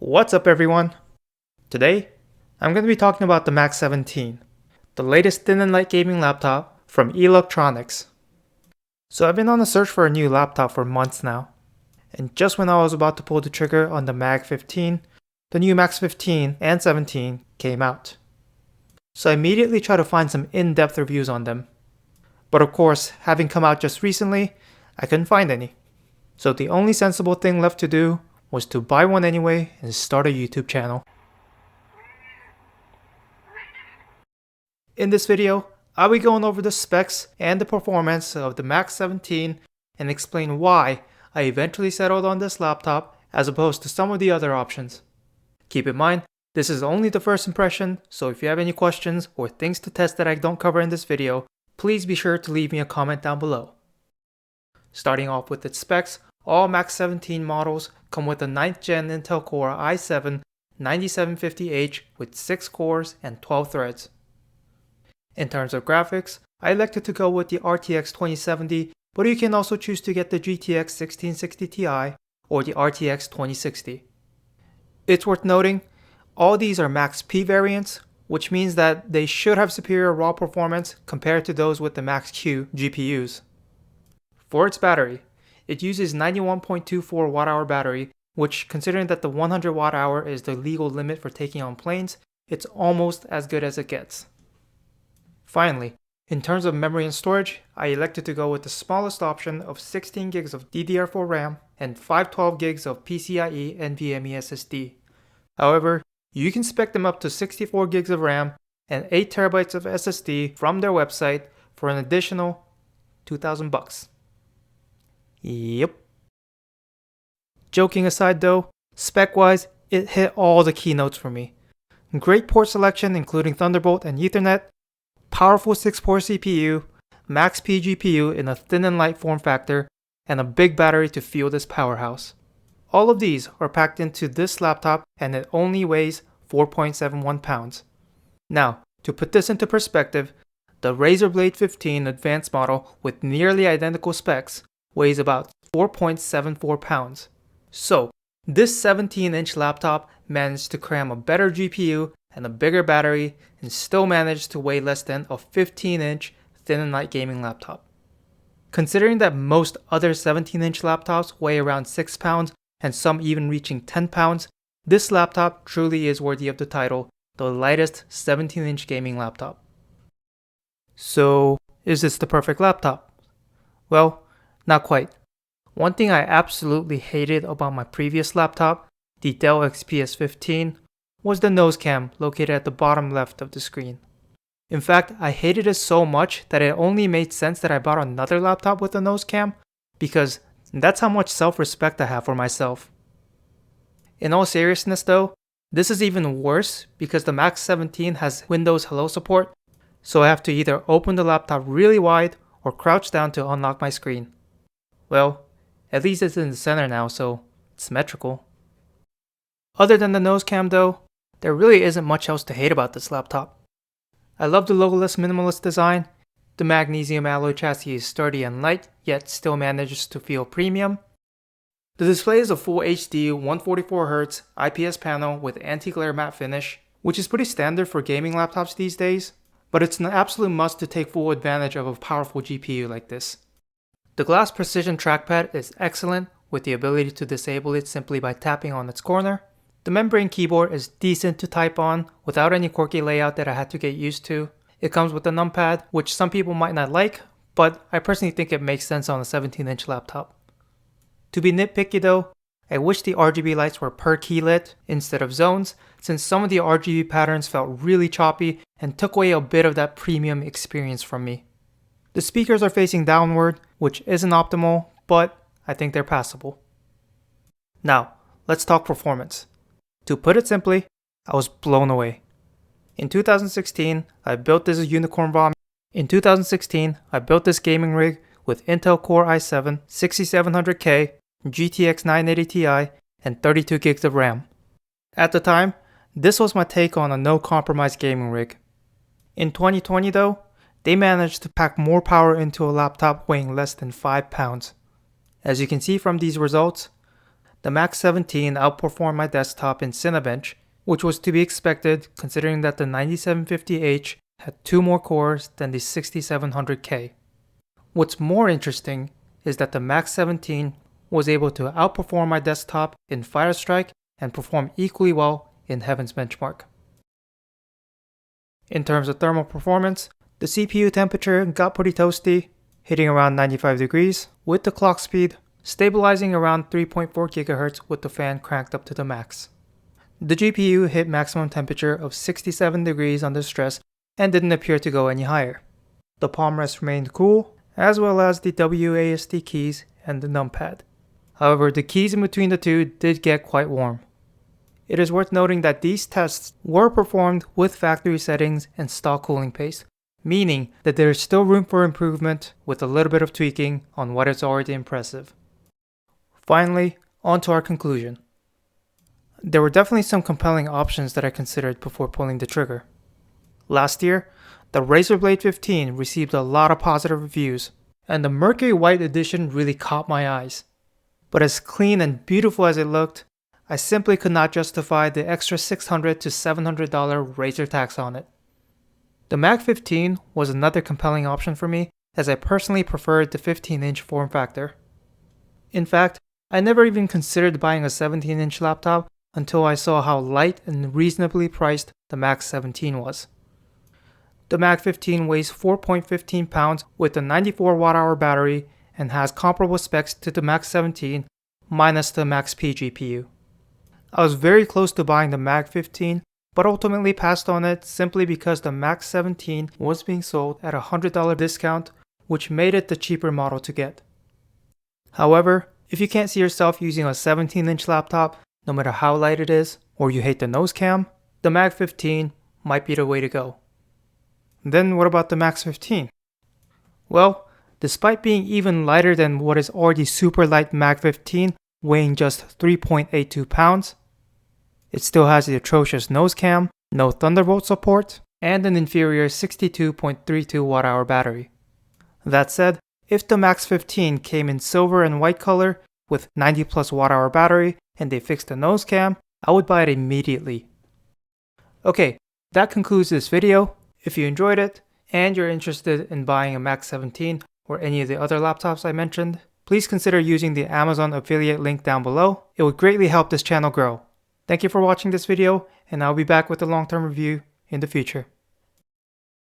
What's up everyone? Today, I'm going to be talking about the MAX-17, the latest thin and light gaming laptop from Eluktronics. So I've been on a search for a new laptop for months now, and just when I was about to pull the trigger on the MAG-15, the new MAX-15 and 17 came out. So I immediately tried to find some in-depth reviews on them. But of course, having come out just recently, I couldn't find any. So the only sensible thing left to do was to buy one anyway and start a YouTube channel. In this video, I'll be going over the specs and the performance of the MAX-17 and explain why I eventually settled on this laptop as opposed to some of the other options. Keep in mind, this is only the first impression, so if you have any questions or things to test that I don't cover in this video, please be sure to leave me a comment down below. Starting off with its specs, all MAX-17 models come with a 9th gen Intel Core i7 9750H with 6 cores and 12 threads. In terms of graphics, I elected to go with the RTX 2070, but you can also choose to get the GTX 1660 Ti or the RTX 2060. It's worth noting, all these are Max-P variants, which means that they should have superior raw performance compared to those with the Max-Q GPUs. For its battery, it uses 91.24 watt-hour battery, which, considering that the 100 watt-hour is the legal limit for taking on planes, it's almost as good as it gets. Finally, in terms of memory and storage, I elected to go with the smallest option of 16 gigs of DDR4 RAM and 512 gigs of PCIe NVMe SSD. However, you can spec them up to 64 gigs of RAM and 8 terabytes of SSD from their website for an additional $2,000. Yep. Joking aside though, spec-wise, it hit all the keynotes for me. Great port selection including Thunderbolt and Ethernet, powerful 6-core CPU, Max-P GPU in a thin and light form factor, and a big battery to fuel this powerhouse. All of these are packed into this laptop and it only weighs 4.71 pounds. Now, to put this into perspective, the Razer Blade 15 advanced model with nearly identical specs weighs about 4.74 pounds. So, this 17-inch laptop managed to cram a better GPU and a bigger battery and still managed to weigh less than a 15-inch thin and light gaming laptop. Considering that most other 17-inch laptops weigh around 6 pounds and some even reaching 10 pounds, this laptop truly is worthy of the title, the lightest 17-inch gaming laptop. So, is this the perfect laptop? Well, not quite. One thing I absolutely hated about my previous laptop, the Dell XPS 15, was the nose cam located at the bottom left of the screen. In fact, I hated it so much that it only made sense that I bought another laptop with a nose cam, because that's how much self-respect I have for myself. In all seriousness though, this is even worse because the MAX-17 has Windows Hello support, so I have to either open the laptop really wide or crouch down to unlock my screen. Well, at least it's in the center now, so it's symmetrical. Other than the nose cam though, there really isn't much else to hate about this laptop. I love the logoless minimalist design. The magnesium alloy chassis is sturdy and light, yet still manages to feel premium. The display is a full HD 144Hz IPS panel with anti-glare matte finish, which is pretty standard for gaming laptops these days, but it's an absolute must to take full advantage of a powerful GPU like this. The glass precision trackpad is excellent with the ability to disable it simply by tapping on its corner. The membrane keyboard is decent to type on without any quirky layout that I had to get used to. It comes with a numpad, which some people might not like, but I personally think it makes sense on a 17-inch laptop. To be nitpicky though, I wish the RGB lights were per key lit instead of zones, since some of the RGB patterns felt really choppy and took away a bit of that premium experience from me. The speakers are facing downward, which isn't optimal, but I think they're passable. Now, let's talk performance. To put it simply, I was blown away. In 2016, I built this unicorn bomb. In 2016, I built this gaming rig with Intel Core i7 6700K, GTX 980 Ti, and 32 gigs of RAM. At the time, this was my take on a no-compromise gaming rig. In 2020 though, they managed to pack more power into a laptop weighing less than 5 pounds. As you can see from these results, the MAX-17 outperformed my desktop in Cinebench, which was to be expected considering that the 9750H had 2 more cores than the 6700K. What's more interesting is that the MAX-17 was able to outperform my desktop in Firestrike and perform equally well in Heaven's Benchmark. In terms of thermal performance, the CPU temperature got pretty toasty, hitting around 95 degrees with the clock speed, stabilizing around 3.4 GHz with the fan cranked up to the max. The GPU hit maximum temperature of 67 degrees under stress and didn't appear to go any higher. The palm rest remained cool, as well as the WASD keys and the numpad. However, the keys in between the two did get quite warm. It is worth noting that these tests were performed with factory settings and stock cooling paste, meaning that there is still room for improvement with a little bit of tweaking on what is already impressive. Finally, on to our conclusion. There were definitely some compelling options that I considered before pulling the trigger. Last year, the Razer Blade 15 received a lot of positive reviews, and the Mercury White edition really caught my eyes. But as clean and beautiful as it looked, I simply could not justify the extra $600 to $700 Razer tax on it. The Mag 15 was another compelling option for me, as I personally preferred the 15-inch form factor. In fact, I never even considered buying a 17-inch laptop until I saw how light and reasonably priced the MAX-17 was. The Mag 15 weighs 4.15 pounds with a 94 watt-hour battery and has comparable specs to the MAX-17 minus the Max-P GPU. I was very close to buying the Mag 15, but ultimately passed on it simply because the MAX-17 was being sold at a $100 discount, which made it the cheaper model to get. However, if you can't see yourself using a 17-inch laptop, no matter how light it is, or you hate the nose cam, the Mag 15 might be the way to go. Then what about the Max 15? Well, despite being even lighter than what is already super light Mag 15, weighing just 3.82 pounds, it still has the atrocious nose cam, no Thunderbolt support, and an inferior 62.32 watt-hour battery. That said, if the Max 15 came in silver and white color with 90 plus watt-hour battery and they fixed the nose cam, I would buy it immediately. Okay, that concludes this video. If you enjoyed it and you're interested in buying a Max 17 or any of the other laptops I mentioned, please consider using the Amazon affiliate link down below. It would greatly help this channel grow. Thank you for watching this video, and I'll be back with a long-term review in the future.